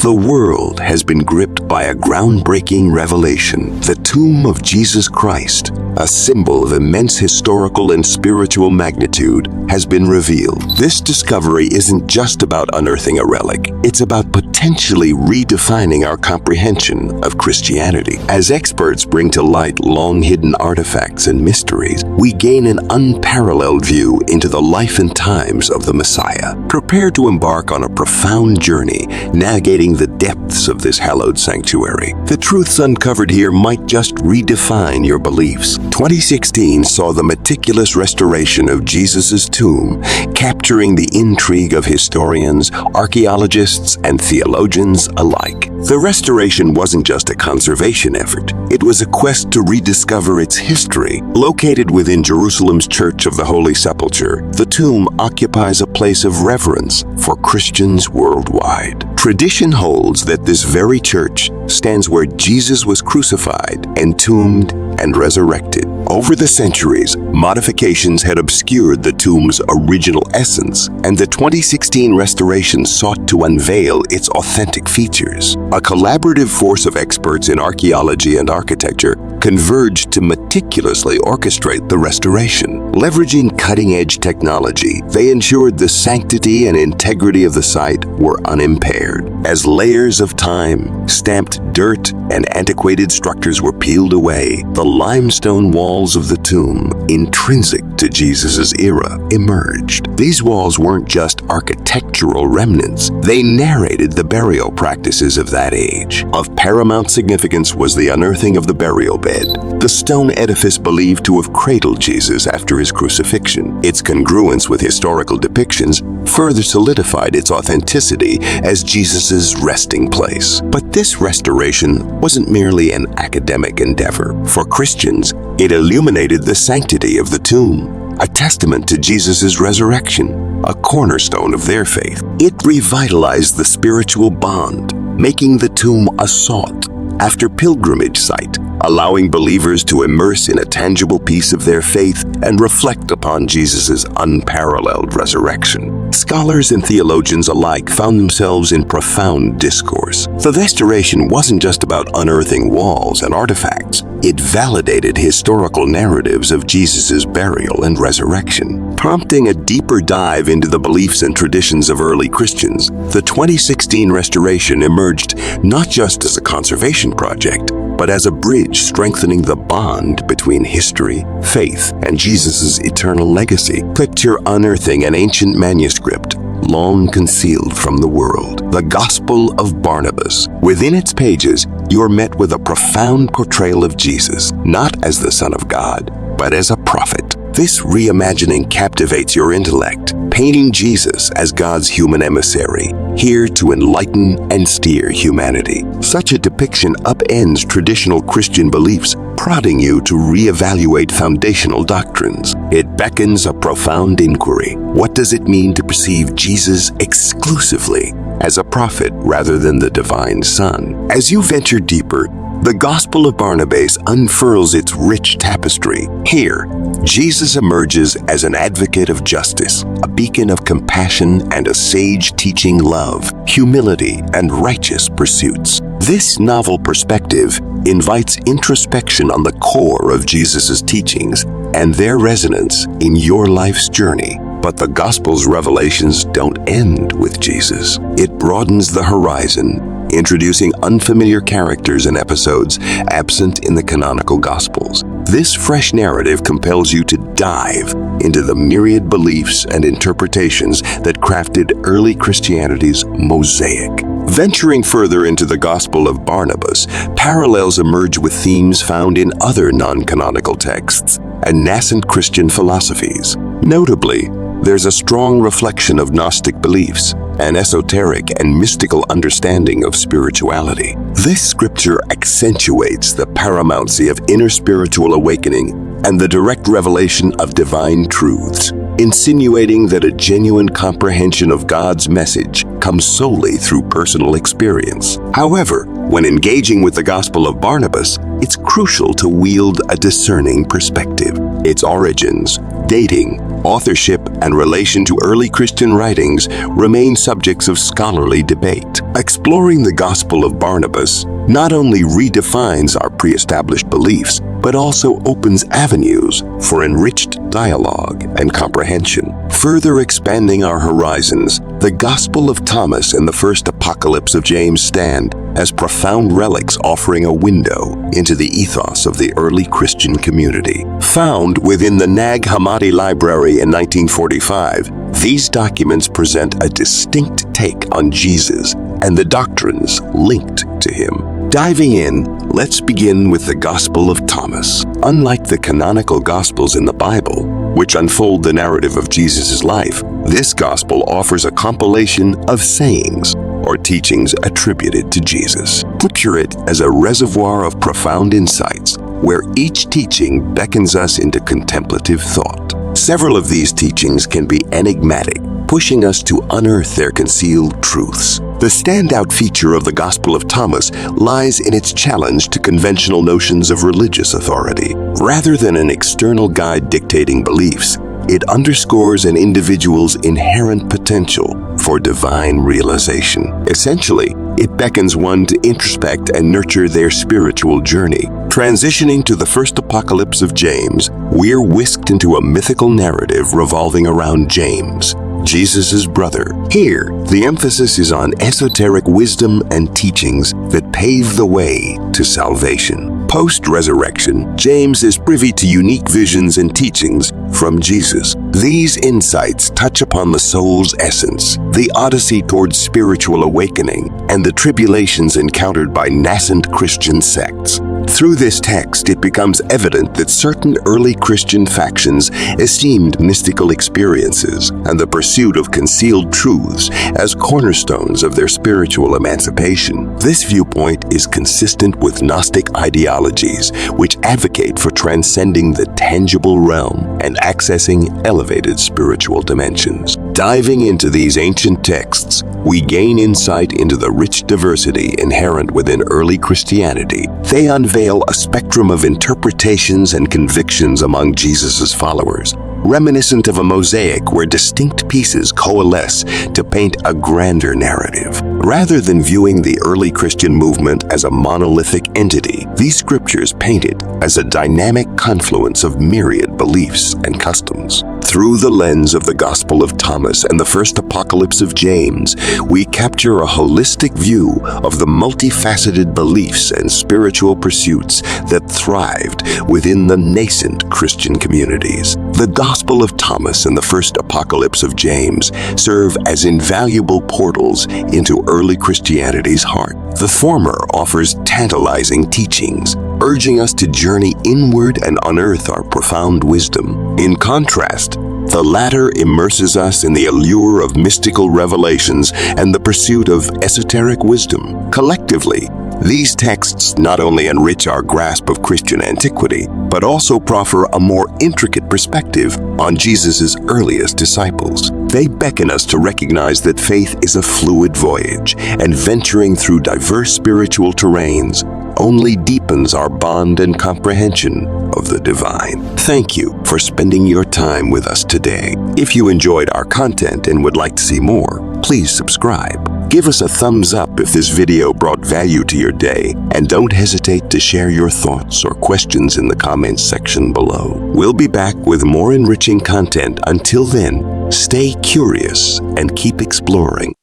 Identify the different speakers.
Speaker 1: The world has been gripped by a groundbreaking revelation. The tomb of Jesus Christ, a symbol of immense historical and spiritual magnitude, has been revealed. This discovery isn't just about unearthing a relic. It's about potentially redefining our comprehension of Christianity. As experts bring to light long-hidden artifacts and mysteries, we gain an unparalleled view into the life and times of the Messiah. Prepare to embark on a profound journey, navigating the depths of this hallowed sanctuary. The truths uncovered here might just redefine your beliefs. 2016 saw the meticulous restoration of Jesus' tomb, capturing the intrigue of historians, archaeologists, and theologians alike. The restoration wasn't just a conservation effort. It was a quest to rediscover its history. Located within Jerusalem's Church of the Holy Sepulchre, the tomb occupies a place of reverence for Christians worldwide. Tradition holds that this very church stands where Jesus was crucified, entombed, and resurrected. Over the centuries, modifications had obscured the tomb's original essence, and the 2016 restoration sought to unveil its authentic features. A collaborative force of experts in archaeology and architecture converged to meticulously orchestrate the restoration. Leveraging cutting-edge technology, they ensured the sanctity and integrity of the site were unimpaired. As layers of time, stamped dirt, and antiquated structures were peeled away, the limestone walls of the tomb, intrinsic to Jesus' era, emerged. These walls weren't just architectural remnants. They narrated the burial practices of that age. Of paramount significance was the unearthing of the burial bed, the stone edifice believed to have cradled Jesus after his crucifixion. Its congruence with historical depictions further solidified its authenticity as Jesus' resting place. But this restoration wasn't merely an academic endeavor. For Christians, it illuminated the sanctity of the tomb, a testament to Jesus' resurrection, a cornerstone of their faith. It revitalized the spiritual bond, making the tomb a sought-after pilgrimage site, allowing believers to immerse in a tangible piece of their faith and reflect upon Jesus' unparalleled resurrection. Scholars and theologians alike found themselves in profound discourse. The restoration wasn't just about unearthing walls and artifacts. It validated historical narratives of Jesus' burial and resurrection. Prompting a deeper dive into the beliefs and traditions of early Christians, the 2016 restoration emerged not just as a conservation project, but as a bridge strengthening the bond between history, faith, and Jesus' eternal legacy. Picture unearthing an ancient manuscript long concealed from the world, the Gospel of Barnabas. Within its pages, you're met with a profound portrayal of Jesus, not as the Son of God, but as a prophet. This reimagining captivates your intellect, painting Jesus as God's human emissary, here to enlighten and steer humanity. Such a depiction upends traditional Christian beliefs, prodding you to reevaluate foundational doctrines. It beckons a profound inquiry. What does it mean to perceive Jesus exclusively as a prophet rather than the divine Son? As you venture deeper, the Gospel of Barnabas unfurls its rich tapestry. Here, Jesus emerges as an advocate of justice, a beacon of compassion, and a sage teaching love, humility, and righteous pursuits. This novel perspective invites introspection on the core of Jesus' teachings and their resonance in your life's journey. But the Gospel's revelations don't end with Jesus. It broadens the horizon, introducing unfamiliar characters and episodes absent in the canonical Gospels. This fresh narrative compels you to dive into the myriad beliefs and interpretations that crafted early Christianity's mosaic. Venturing further into the Gospel of Barnabas, parallels emerge with themes found in other non-canonical texts and nascent Christian philosophies. Notably, there's a strong reflection of Gnostic beliefs, an esoteric and mystical understanding of spirituality. This scripture accentuates the paramountcy of inner spiritual awakening and the direct revelation of divine truths, insinuating that a genuine comprehension of God's message comes solely through personal experience. However, when engaging with the Gospel of Barnabas, it's crucial to wield a discerning perspective. Its origins, dating, authorship, and relation to early Christian writings remain subjects of scholarly debate. Exploring the Gospel of Barnabas not only redefines our pre-established beliefs, but also opens avenues for enriched dialogue and comprehension. Further expanding our horizons, the Gospel of Thomas and the first Apocalypse of James stand as profound relics offering a window into the ethos of the early Christian community. Found within the Nag Hammadi Library in 1945, these documents present a distinct take on Jesus and the doctrines linked to him. Diving in, let's begin with the Gospel of Thomas. Unlike the canonical Gospels in the Bible, which unfold the narrative of Jesus' life, this Gospel offers a compilation of sayings or teachings attributed to Jesus. Picture it as a reservoir of profound insights, where each teaching beckons us into contemplative thought. Several of these teachings can be enigmatic, pushing us to unearth their concealed truths. The standout feature of the Gospel of Thomas lies in its challenge to conventional notions of religious authority. Rather than an external guide dictating beliefs, it underscores an individual's inherent potential for divine realization. Essentially, it beckons one to introspect and nurture their spiritual journey. Transitioning to the first Apocalypse of James, we're whisked into a mythical narrative revolving around James, Jesus' brother. Here, the emphasis is on esoteric wisdom and teachings that pave the way to salvation. Post-resurrection, James is privy to unique visions and teachings from Jesus. These insights touch upon the soul's essence, the odyssey towards spiritual awakening, and the tribulations encountered by nascent Christian sects. Through this text, it becomes evident that certain early Christian factions esteemed mystical experiences and the pursuit of concealed truths as cornerstones of their spiritual emancipation. This viewpoint is consistent with Gnostic ideologies, which advocate for transcending the tangible realm and accessing elevated spiritual dimensions. Diving into these ancient texts, we gain insight into the rich diversity inherent within early Christianity. They unveil a spectrum of interpretations and convictions among Jesus' followers, reminiscent of a mosaic where distinct pieces coalesce to paint a grander narrative. Rather than viewing the early Christian movement as a monolithic entity, these scriptures paint it as a dynamic confluence of myriad beliefs and customs. Through the lens of the Gospel of Thomas and the first Apocalypse of James, we capture a holistic view of the multifaceted beliefs and spiritual pursuits that thrived within the nascent Christian communities. The Gospel of Thomas and the first Apocalypse of James serve as invaluable portals into early Christianity's heart. The former offers tantalizing teachings, urging us to journey inward and unearth our profound wisdom. In contrast, the latter immerses us in the allure of mystical revelations and the pursuit of esoteric wisdom. Collectively, these texts not only enrich our grasp of Christian antiquity, but also proffer a more intricate perspective on Jesus' earliest disciples. They beckon us to recognize that faith is a fluid voyage, and venturing through diverse spiritual terrains only deepens our bond and comprehension of the divine. Thank you for spending your time with us today. If you enjoyed our content and would like to see more, please subscribe. Give us a thumbs up if this video brought value to your day, and don't hesitate to share your thoughts or questions in the comments section below. We'll be back with more enriching content. Until then, stay curious and keep exploring.